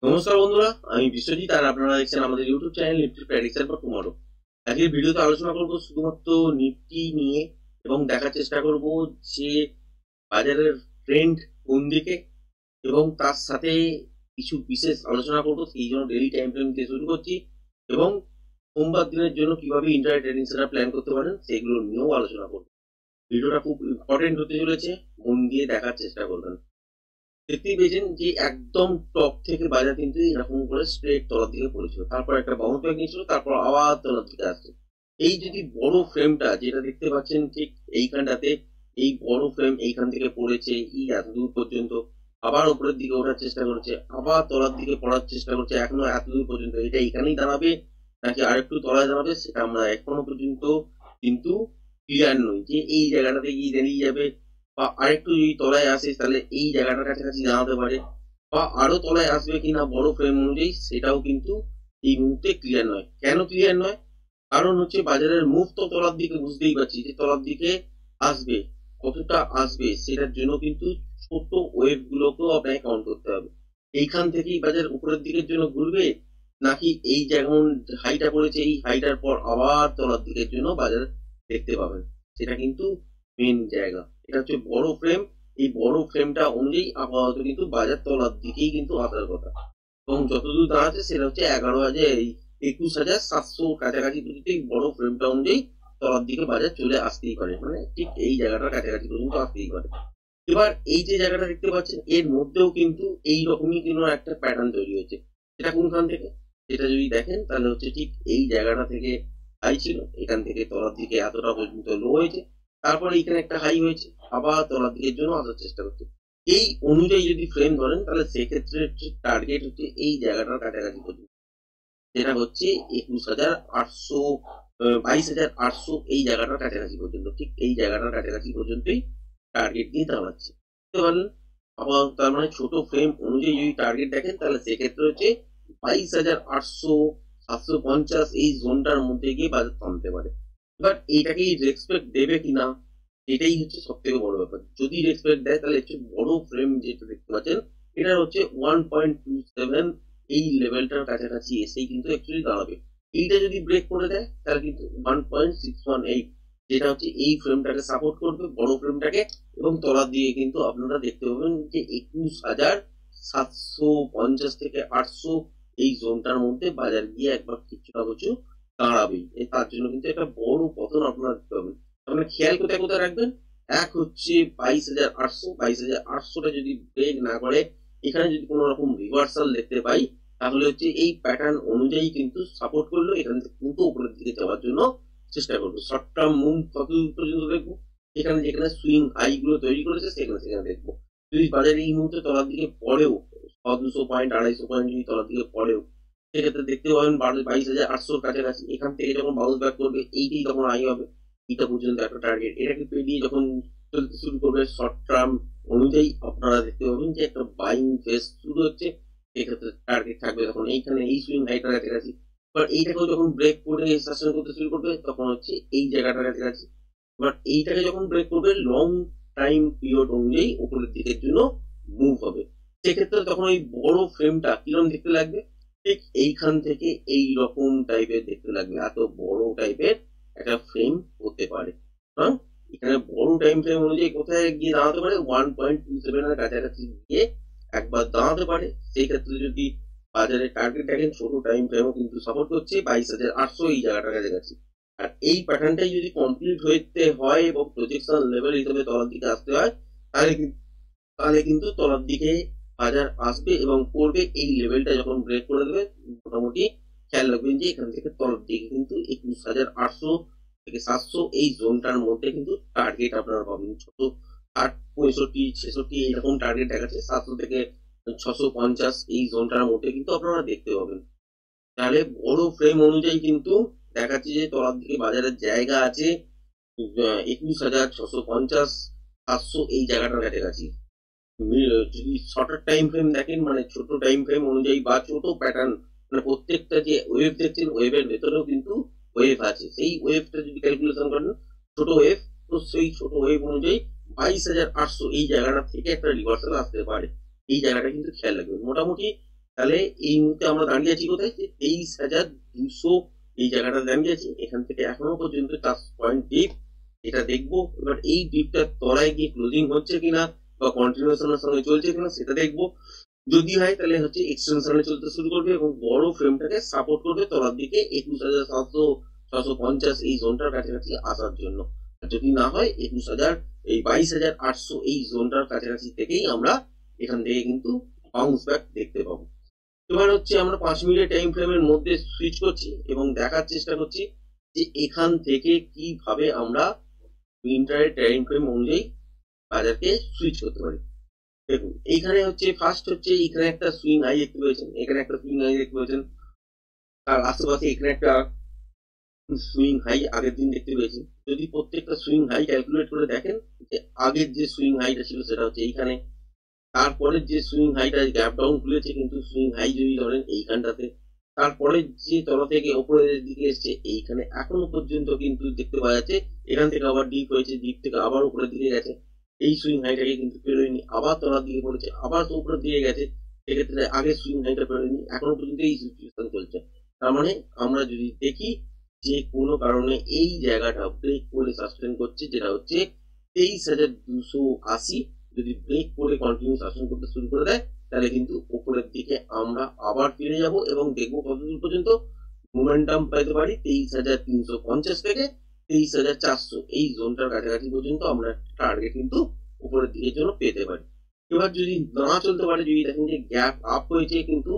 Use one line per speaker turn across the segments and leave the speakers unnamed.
নমস্কার বন্ধুরা, আমি বিশ্বজিৎ আর আপনারা দেখছেন আমাদের YouTube channel Nifty prediction for tomorrow. আজকের ভিডিওতে আলোচনা করব শুধুমাত্র নিফটি নিয়ে এবং দেখার চেষ্টা করব যে বাজারের ট্রেন্ড কোন দিকে, এবং তার সাথে কিছু বিশেষ আলোচনা করব। সেই জন্য ডেইলি টাইম ফ্রেম দিয়ে শুরু করছি এবং সোমবার দিনের জন্য কিভাবে ইন্টারডে ট্রেডিং সেটআপ প্ল্যান করতে পারেন সেগুলো নিয়েও আলোচনা করব। ভিডিওটা খুব ইম্পর্টেন্ট হতে চলেছে, মন দিয়ে দেখার চেষ্টা করবেন। দেখতেই পেয়েছেন যে একদম টপ থেকে বাজার কিন্তু এরকম করে স্ট্রেট তলার দিকে পড়েছিল, তারপর একটা বাউন্স ব্যাক নিয়েছিল, তারপর আবার তলার দিকে আসছে। এই যদি বড় ফ্রেমটা যেটা দেখতে পাচ্ছেন ঠিক এইখানটাতে, এই বড় ফ্রেম এইখান থেকে পড়েছে এই এত দূর পর্যন্ত, আবার উপরের দিকে ওঠার চেষ্টা করছে, আবার তলার দিকে পড়ার চেষ্টা করছে, এখনো এত দূর পর্যন্ত। এটা এখানেই দাঁড়াবে নাকি আরেকটু তলায় দাঁড়াবে সেটা আমরা এখনো পর্যন্ত কিন্তু ক্লিয়ার নই, যে এই জায়গাটাতে গিয়ে দাঁড়িয়ে যাবে বা আরেকটু যদি তলায় আসে তাহলে এই জায়গাটার কাছাকাছি দাঁড়াতে পারে, বা আরো তলায় আসবে কিনা বড় ফ্রেম অনুযায়ী সেটাও কিন্তু এই মুহূর্তে ক্লিয়ার নয়। কেন ক্লিয়ার নয়? কারণ হচ্ছে বাজারের মুভ তো তলার দিকে, বুঝতেই পারছি যে তলার দিকে আসবে, কতটা আসবে সেটার জন্য কিন্তু ছোট ওয়েভ গুলোকেও আপনাকে কাউন্ট করতে হবে। এইখান থেকেই বাজার উপরের দিকের জন্য ঘুরবে, নাকি এই যেমন হাইটা পড়েছে এই হাইটার পর আবার তলার দিকের জন্য বাজার দেখতে পাবেন, সেটা কিন্তু মেন জায়গা। এটা হচ্ছে বড় ফ্রেম, এই বড় ফ্রেমটা অনুযায়ী আপাতত কিন্তু বাজার তলার দিকেই কিন্তু আসার কথা, এবং যতদূর দাঁড়াচ্ছে সেটা হচ্ছে 11,21,700 কাছাকাছি পর্যন্ত এই বড় ফ্রেমটা অনুযায়ী তলার দিকে বাজার চলে আসতেই পারে, মানে ঠিক এই জায়গাটার কাছাকাছি পর্যন্ত আসতেই পারে। এবার এই যে জায়গাটা দেখতে পাচ্ছেন এর মধ্যেও কিন্তু এই রকমই কোনো একটা প্যাটার্ন তৈরি হয়েছে। এটা কোনখান থেকে? এটা যদি দেখেন তাহলে হচ্ছে ঠিক এই জায়গাটা থেকে হাই ছিল, এখান থেকে তলার দিকে এতটা পর্যন্ত লো হয়েছে, তারপরে এখানে একটা হাই হয়েছে, আবার তলার দিকের জন্য আসার চেষ্টা করছে। এই অনুযায়ী যদি ফ্রেম ধরেন তাহলে সেক্ষেত্রে হচ্ছে টার্গেট হচ্ছে এই জায়গাটার কাছাকাছি পর্যন্ত, যেটা হচ্ছে 21,800, 22,800, এই জায়গাটার কাছাকাছি পর্যন্ত, ঠিক এই জায়গাটার কাছাকাছি পর্যন্তই টার্গেট নিয়ে দাঁড়াচ্ছে, বুঝতে পারলেন? আবার তার মানে ছোট ফ্রেম অনুযায়ী যদি টার্গেট দেখেন তাহলে সেক্ষেত্রে হচ্ছে 22,800, 750 এই জোনটার মধ্যে গিয়ে বাজার থামতে পারে। বাট এইটাকে রেসপেক্ট দেবে কিনা এটাই হচ্ছে সব থেকে বড় ব্যাপার। যদি রেসপেক্ট দেয় তাহলে হচ্ছে বড় ফ্রেম যেটা দেখতে পাচ্ছেন এটা হচ্ছে 1.27, এই লেভেলটার কাছাকাছি এসেই কিন্তু অ্যাকচুয়ালি দাঁড়াবে। এইটা যদি ব্রেক করে দেয় তাহলে কিন্তু 1.618, যেটা হচ্ছে এই ফ্রেমটাকে সাপোর্ট করবে, বড় ফ্রেমটাকে, এবং তলার দিয়ে কিন্তু আপনারা দেখতে পাবেন যে 21,750 থেকে 800 এই জোনটার মধ্যে বাজার গিয়ে একবার কিছু না কিছু দাঁড়াবেই। তার জন্য কিন্তু একটা বড় পতন আপনারা দেখতে পাবেন। আপনারা খেয়াল কোথায় কোথায় রাখবেন? এক হচ্ছে 22,800, 22,800টা যদি ব্রেক না করে, এখানে যদি কোনো রকম রিভার্সাল দেখতে পাই তাহলে হচ্ছে এই প্যাটার্ন অনুযায়ী কিন্তু সাপোর্ট করলো, এখান থেকে কিন্তু উপরের দিকে যাওয়ার জন্য চেষ্টা করবো। শর্ট টার্ম মুভ কত পর্যন্ত দেখবো, এখানে যেখানে সুইং হাই গুলো তৈরি করেছে সেখানে সেখানে দেখবো। যদি বাজারে এই মুহূর্তে তলার দিকে পড়েও 100-200 পয়েন্ট, 250 পয়েন্ট যদি তলার দিকে পড়েও, সেক্ষেত্রে দেখতে পাবেন 22,800 কাছাকাছি এখান থেকে যখন বাউন্স ব্যাক করবে এইটাই তখন হাই হবে। এটা পর্যন্ত একটা টার্গেট, এটাকে পেরিয়ে যখন চলতে শুরু করবে শর্ট টার্ম অনুযায়ী আপনারা দেখতে পাবেন যে একটা বাইং ফেজ শুরু হচ্ছে। এক্ষেত্রে টার্গেট থাকবে তখন এইখানে এই সুইং হাইটার কাছাকাছি। এবার এইটাকেও যখন ব্রেক করে সাস্টেন করতে শুরু করবে তখন হচ্ছে এই জায়গাটার কাছাকাছি। এবার এইটাকে যখন ব্রেক করবে লং টাইম পিরিয়ড অনুযায়ী উপরের দিকের জন্য মুভ হবে। সেক্ষেত্রে তখন ওই বড় ফ্রেমটা কিরকম দেখতে লাগবে, ঠিক এইখান থেকে এই রকম টাইপের দেখতে লাগবে, এত বড় টাইপের একটা ফ্রেম হতে পারে। কারণ এখানে বড় টাইম ফ্রেম অনুযায়ী কোথায় গিয়ে দাঁড়াতে পারে, 1.27 এর কাছাকাছি গিয়ে একবার দাঁড়াতে পারে। সেই ক্ষেত্রে যদি বাজারে টার্গেট দেখেন ছোট টাইম ফ্রেমও কিন্তু সাপোর্ট করছে 22,800 এই জায়গাটার কাছাকাছি। আর এই প্যাটার্নটাই যদি কমপ্লিট হইতে হয় এবং প্রজেকশন লেভেল হিসেবে তলার দিকে আসতে হয় তাহলে কিন্তু তলার দিকে বাজার আসবে এবং পড়বে। এই লেভেলটা যখন ব্রেক করে দেবে মোটামুটি খেয়াল রাখবেন যে এখান থেকে তলার দিকে কিন্তু 21,800 থেকে 700 এই জোনটার মধ্যে কিন্তু টার্গেট আপনারা পাবেন। 65, 66 এইরকম টার্গেট দেখাচ্ছে, 700 থেকে 650 এই জোনটার মধ্যে কিন্তু আপনারা দেখতে পাবেন। তাহলে বড় ফ্রেম অনুযায়ী কিন্তু দেখাচ্ছে যে তলার দিকে বাজারের জায়গা আছে 21,650, 700 এই জায়গাটার কাছাকাছি। যদি শর্টার টাইম ফ্রেম দেখেন, মানে ছোট টাইম ফ্রেম অনুযায়ী বা ছোট প্যাটার্ন, মানে প্রত্যেকটা যে ওয়েভ দেখছেন ওয়েভের ভেতরেও কিন্তু ওয়েভ আছে, সেই ওয়েভটা যদি ক্যালকুলেশন করেন ছোট ওয়েভ, তো সেই ছোট ওয়েভ অনুযায়ী 22,800 এই জায়গাটা থেকে একটা রিভার্সাল আসতে পারে। এই জায়গাটা কিন্তু খেয়াল রাখবেন। মোটামুটি তাহলে এই মুহূর্তে আমরা দাঁড়িয়ে আছি কোথায়, যে 23,200 এই জায়গাটা দাঁড়িয়ে আছি। এখান থেকে এখনো পর্যন্ত 4 পয়েন্ট ডিপ, এটা দেখবো। এবার এই ডিপটার তলায় গিয়ে ক্লোজিং হচ্ছে কিনা বা কন্টিনিউশনের সঙ্গে চলছে কিনা সেটা দেখবো। যদি হয় তাহলে হচ্ছে এক্সটেনশনে চলতে শুরু করবে এবং বড় ফ্রেমটাকে সাপোর্ট করবে তলার দিকে 21,700 650 এই জোনটার কাছাকাছি আসার জন্য। আর যদি না হয় 21,000 এই 22,800 এই জোনটার কাছাকাছি থেকেই আমরা এখান থেকে কিন্তু বাউন্স ব্যাক দেখতে পাবো। এবার হচ্ছে আমরা 5 মিনিটের টাইম ফ্রেমের মধ্যে সুইচ করছি এবং দেখার চেষ্টা করছি যে এখান থেকে কিভাবে আমরা ইন্টারের টাইম ফ্রেম অনুযায়ী বাজারকে সুইচ করতে পারি। দেখুন এইখানে হচ্ছে ফার্স্ট হচ্ছে এখানে একটা সুইং হাই দেখতে পেয়েছেন, এখানে একটা সুইং হাই দেখতে পেয়েছেন, তার আশেপাশে এখানে একটা সুইং হাই আগের দিন দেখতে পেয়েছেন। যদি প্রত্যেকটা সুইং হাই ক্যালকুলেট করে দেখেন যে আগের যে সুইং হাইটা ছিল সেটা হচ্ছে এইখানে, তারপরে যে সুইং হাইটা গ্যাপ ডাউন খুলেছে কিন্তু সুইং হাই যদি ধরেন এইখানটাতে, তারপরে যে তলা থেকে ওপরের দিকে এসছে এইখানে, এখনো পর্যন্ত কিন্তু দেখতে পাওয়া যাচ্ছে এখান থেকে আবার ডিপ হয়েছে, ডিপ থেকে আবার উপরের দিকে গেছে, এই সুইং হাইটাকে কিন্তু পেরোয়নি, আবার তলার দিকে পড়েছে, আবার তো উপরের দিকে গেছে, সেক্ষেত্রে আগের সুইং হাইটা পেরোয়নি, এখনো পর্যন্ত এই সিচুয়েশন চলছে। তার মানে আমরা যদি দেখি যে কোনো কারণে এই জায়গাটা ব্রেক করে সাসপেন্ড করছে, যেটা হচ্ছে 23,280, যদি ব্রেক করে কন্টিনিউ শাসন করতে শুরু করে দেয় তাহলে কিন্তু উপরের দিকে আমরা আবার ফিরে যাব এবং দেখবো কতদূর পর্যন্ত মোমেন্টাম পেতে পারি। 23,350 থেকে 23,400 এই জোনটার কাছাকাছি পর্যন্ত আমরা টার্গেট কিন্তু উপরের দিকের জন্য পেতে পারি। এবার যদি না চলতে পারে, যদি দেখেন যে গ্যাপ আপ হয়েছে কিন্তু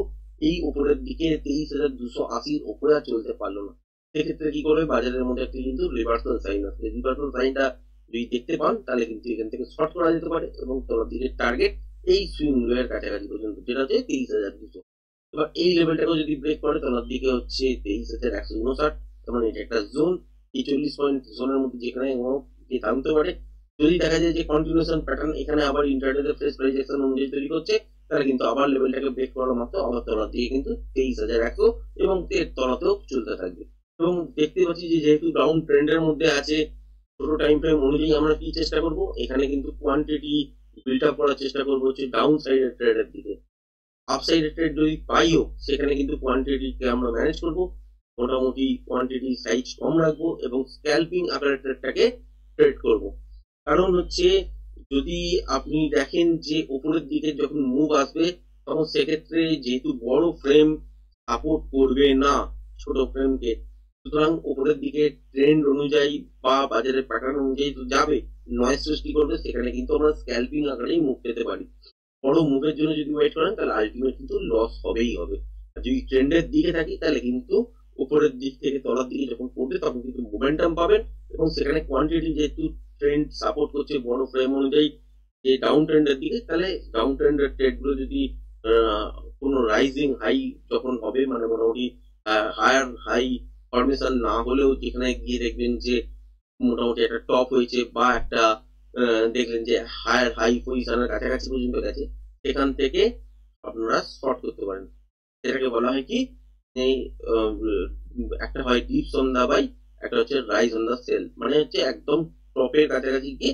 এই উপরের দিকে 23,280 উপরে আর চলতে পারলো না, সেক্ষেত্রে কি করবে, বাজারের মধ্যে একটা কিন্তু রিভার্সাল সাইন আসবে। রিভার্সাল সাইনটা যদি দেখতে পান তাহলে কিন্তু এখান থেকে শর্ট করা যেতে পারে এবং তলার দিকে টার্গেট এই সুইং লেভেলের কাছাকাছি পর্যন্ত, যেটা হচ্ছে 23,200। এবার এই লেভেলটাকেও যদি ব্রেক করে তলার দিকে হচ্ছে 23,159, তার মানে এটা একটা জোন, এই 40 পয়েন্ট জোনের মধ্যে যেখানে থামতে পারে। যদি দেখা যায় যে কন্টিনিউশন প্যাটার্ন এখানে আবার ইন্টারডেতে ফ্রেশ প্রাইস অ্যাকশন অনুযায়ী তৈরি করছে, তাহলে কিন্তু আবার লেভেলটাকে ব্রেক করার মাত্র আবার তলার দিকে কিন্তু 23,100 এবং এর তলাতেও চলতে থাকবে। এবং দেখতে পাচ্ছি যে যেহেতু ডাউন ট্রেন্ডের মধ্যে আছে, ছোট টাইম ফ্রেম অনুযায়ী আমরা কি চেষ্টা করব, এখানে কিন্তু কোয়ান্টিটি বিল্ড আপ করার চেষ্টা করবো হচ্ছে ডাউন সাইডের ট্রেডের দিকে। আপসাইডের ট্রেড যদি পাইও সেখানে কিন্তু কোয়ান্টিটিকে আমরা ম্যানেজ করব, মোটামুটি কোয়ান্টিটি সাইজ কম রাখবো এবং স্ক্যালপিং আকারের ট্রেডটাকে ট্রেড করব। কারণ হচ্ছে যদি আপনি দেখেন যে উপরের দিকে যখন মুভ আসবে তখন সেক্ষেত্রে যেহেতু বড় ফ্রেম সাপোর্ট করবে না ছোট ফ্রেমকে, সুতরাং উপরের দিকে ট্রেন্ড অনুযায়ী বা বাজারের প্যাটার্ন অনুযায়ী তো যাবে, নয়েজ সৃষ্টি করবে, সেখানে কিন্তু আমরা স্ক্যালপিং আকারেই মুভ পেতে পারি। বড় মুভের জন্য যদি ওয়েট করেন তাহলে আলটিমেট কিন্তু লস হবেই হবে। আর যদি ট্রেন্ডের দিকে থাকি তাহলে কিন্তু উপরের দিক থেকে তলার দিকে যখন পড়বে তখন কিন্তু মোমেন্টাম পাবেন এবং সেখানে কোয়ান্টিটি যেহেতু ট্রেন্ড সাপোর্ট করছে বড় ফ্রেম অনুযায়ী যে ডাউন ট্রেন্ডের দিকে, তাহলে ডাউন ট্রেন্ডের ট্রেড গুলো যদি কোনো রাইজিং হাই যখন হবে, মানে মোটামুটি হায়ার হাই ফরমেশন না হলেও যেখানে গিয়ে দেখবেন যে মোটামুটি একটা টপ হয়েছে বা একটা দেখলেন যে হায়ার হাই পজিশনের কাছাকাছি পর্যন্ত গেছে, সেখান থেকে আপনারা শর্ট করতে পারেন। সেটাকে বলা হয় কি, এই একটা হয় ডিপস অন দা বাই, একটা হচ্ছে রাইজ অন দা সেল, মানে হচ্ছে একদম টপের কাছাকাছি গিয়ে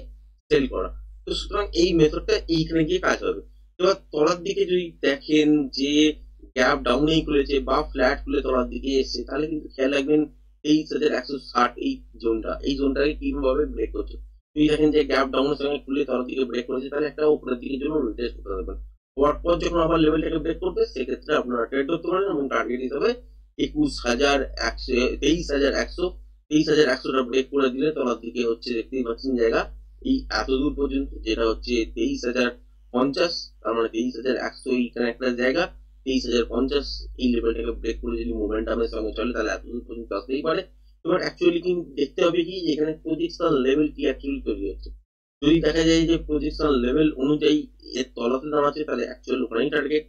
সেল করা। তো সুতরাং এই মেথডটা এইখানে গিয়ে কাজ হবে। এবার তলার দিকে যদি দেখেন যে গ্যাপ ডাউনেই খুলেছে বা ফ্ল্যাট খুলে তলার দিকে এসছে, তাহলে কিন্তু খেয়াল রাখবেন 23,160 এই জোনটা, এই জোনটাকে কিভাবে ব্রেক করছে। যদি দেখেন যে গ্যাপ ডাউনের সঙ্গে খুলে তলার দিকে ব্রেক করেছে, তাহলে একটা উপরের দিকের জন্য রিটেস্ট করতে পারবেন। হওয়ার পর যখন আবার লেভেলটাকে ব্রেক করবে সেক্ষেত্রে আপনারা ট্রেড করতে পারেন এবং টার্গেট হিসাবে 21,100 23,100টা ব্রেক করে দিলে তলার দিকে হচ্ছে দেখতেই পাচ্ছেন জায়গা এই এত দূর পর্যন্ত, যেটা হচ্ছে 23,050, তার মানে 23,100 এইখানে একটা জায়গা, 23,050 এই লেভেলটাকে ব্রেক করে যদি মোমেন্টামের সঙ্গে চলে তাহলে এত দূর পর্যন্ত আসতেই পারে। এবার অ্যাকচুয়ালি কি দেখতে হবে কি এখানে প্রজেকশন লেভেল কি অ্যাকচুয়ালি তৈরি হচ্ছে। যদি দেখা যায় যে প্রজেকশন লেভেল অনুযায়ী এর তলাতে দাঁড়াচ্ছে তাহলে অ্যাকচুয়াল ওখানেই টার্গেট,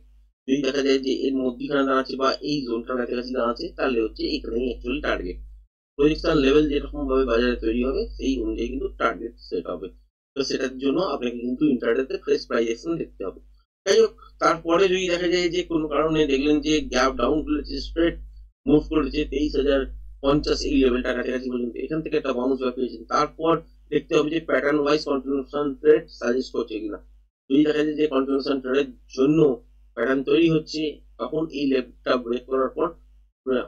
যদি দেখা যায় যে এর মধ্যখানে দাঁড়াচ্ছে বা এই জোনটার কাছাকাছি দাঁড়াচ্ছে তাহলে হচ্ছে এখানেই অ্যাকচুয়ালি টার্গেট। প্রজেকশন লেভেল যেরকম ভাবে বাজারে তৈরি হবে সেই অনুযায়ী কিন্তু টার্গেট সেট হবে। তো সেটার জন্য আপনাকে কিন্তু ইন্টারডেতে ফ্রেশ প্রাইস অ্যাকশন দেখতে হবে। যাই হোক, তারপরে যদি দেখা যায় যে কোনো কারণে দেখলেন যে গ্যাপ ডাউন করেছে, স্ট্রেট মুভ করেছে 23,050 এই লেভেলটা কাছাকাছি পর্যন্ত, এখান থেকে একটা বাউন্স ব্যাক পেয়েছেন, তারপর দেখতে হবে যে pattern wise continuation trade suggest করছে কিনা। যদি দেখা যায় যে কন্টিনিউশন ট্রেডের জন্য প্যাটার্ন তৈরি হচ্ছে তখন এই লেভেলটা ব্রেক করার পর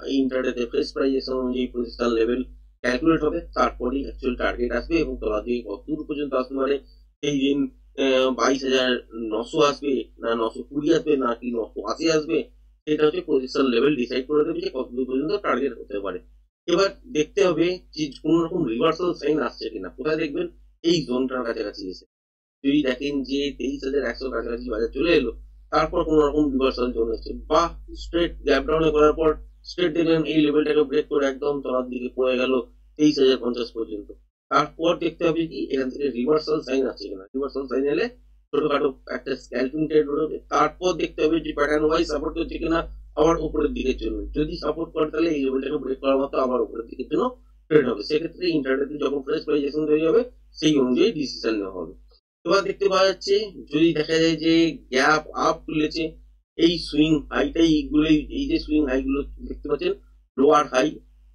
এই ইন্টারডেতে ফ্রেশ প্রাইস অনুযায়ী পজিশন লেভেল ক্যালকুলেট হবে, তারপরেই অ্যাকচুয়াল টার্গেট আসবে এবং তলা দিয়ে কত দূর পর্যন্ত আসতে পারে। এই দিন 22,900 আসবে না 920 আসবে না কি 980 আসবে, সেটা হচ্ছে পজিশন লেভেল ডিসাইড করে দেবে যে কত দূর পর্যন্ত টার্গেট হতে পারে। এবার দেখতে হবে যে কোন রকম রিভার্সাল সাইন আসছে কিনা। কোথায় দেখবেন? এই জোনটার কাছাকাছি এসে যদি দেখেন যে 23,100 কাছাকাছি বাজার চলে এলো, তারপর কোন রকম রিভার্সাল জোন এসছে বা স্ট্রেট গ্যাপ ডাউনে করার পর স্ট্রেট দেখলেন এই লেভেলটাকে ব্রেক করে একদম তলার দিকে পড়ে গেল 23,050 পর্যন্ত। তারপর দেখতে হবে কি এখান থেকে রিভার্সাল সাইন আছে কিনা। রিভার্সাল সাইন এলে ছোটখাটো একটা স্ক্যালপিং ট্রেড হবে। তারপর দেখতে হবে যে প্যাটার্ন ওয়াইজ সাপোর্ট করছে কিনা, আবার উপরের দিকে চলবে। যদি সাপোর্ট করে তাহলে এই লেভেলটাকে ব্রেক করার মতো আবার উপরের দিকের জন্য ট্রেড হবে। সেক্ষেত্রে ইন্টারডেতে যখন ফ্রেশ প্রাইজেশন তৈরি হবে সেই অনুযায়ী ডিসিশন নেওয়া হবে। এবার দেখতে পাওয়া যাচ্ছে যদি দেখা যায় যে গ্যাপ আপ তুলেছে, এই সুইং হাইটাই এইগুলোই, এই যে সুইং হাই গুলো দেখতে পাচ্ছেন লোয়ার হাই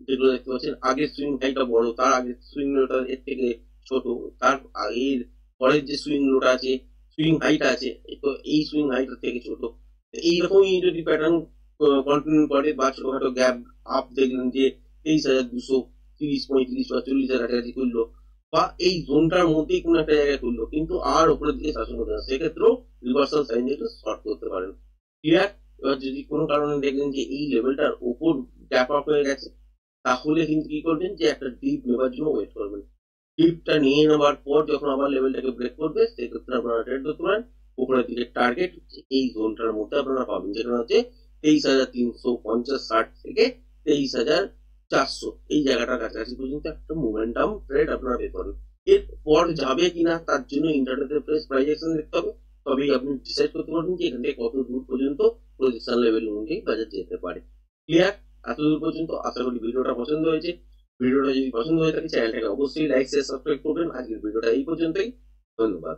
যেগুলো দেখতে পাচ্ছেন, আগের সুইং হাইটা বড়, তার আগের সুইং লোটা এর থেকে ছোট, তার আগের পরের যে সুইং লোটা আছে সুইং হাইটা আছে তো এই সুইং হাইটার থেকে ছোট। এইরকমই যদি প্যাটার্ন কন্টিনিউ করে বা ছোটখাটো গ্যাপ আপ দেখলেন যে 23,230, 35 বা 40-এর কাছাকাছি তুললো বা এই জোনটার মধ্যেই কোনো একটা জায়গায় তুললো কিন্তু আর উপরের দিকে শাসন করতে না, সেক্ষেত্রেও রিভার্সাল সাইন দিয়ে শর্ট করতে পারেন। ক্লিয়ার? এবার যদি কোনো কারণে দেখলেন যে এই লেভেলটার ওপর গ্যাপ আপ হয়ে গেছে, তাহলে কিন্তু কি করবেন যে একটা ডিপ নেবার জন্য ওয়েট করবেন। ডিপটা নিয়ে নেওয়ার পর যখন আবার লেভেলটাকে ব্রেক করবে, সেক্ষেত্রে আপনারা ট্রেড করতে পারেন। উপরের দিকে টার্গেট এই জোনটার মধ্যে আপনারা পাবেন, যেটা হচ্ছে 23,350-60 থেকে 23,400 এই জায়গাটার কাছাকাছি পর্যন্ত একটা মোমেন্টাম ট্রেড আপনারা পেতে পারেন। এরপর যাবে কিনা তার জন্য ইন্টারনেটের প্রাইস প্রাইজেকশন দেখতে হবে, তবেই আপনি ডিসাইড করতে পারবেন যে এখান থেকে কত দূর পর্যন্ত পজিশন লেভেল অনুযায়ী বাজার যেতে পারে। ক্লিয়ার? এতদূর পর্যন্ত আশা করি ভিডিওটা পছন্দ হয়েছে। ভিডিওটা যদি পছন্দ হয়ে থাকে চ্যানেলটাকে অবশ্যই লাইক শেয়ার সাবস্ক্রাইব করবেন। আজকের ভিডিওটা এই পর্যন্তই। ধন্যবাদ।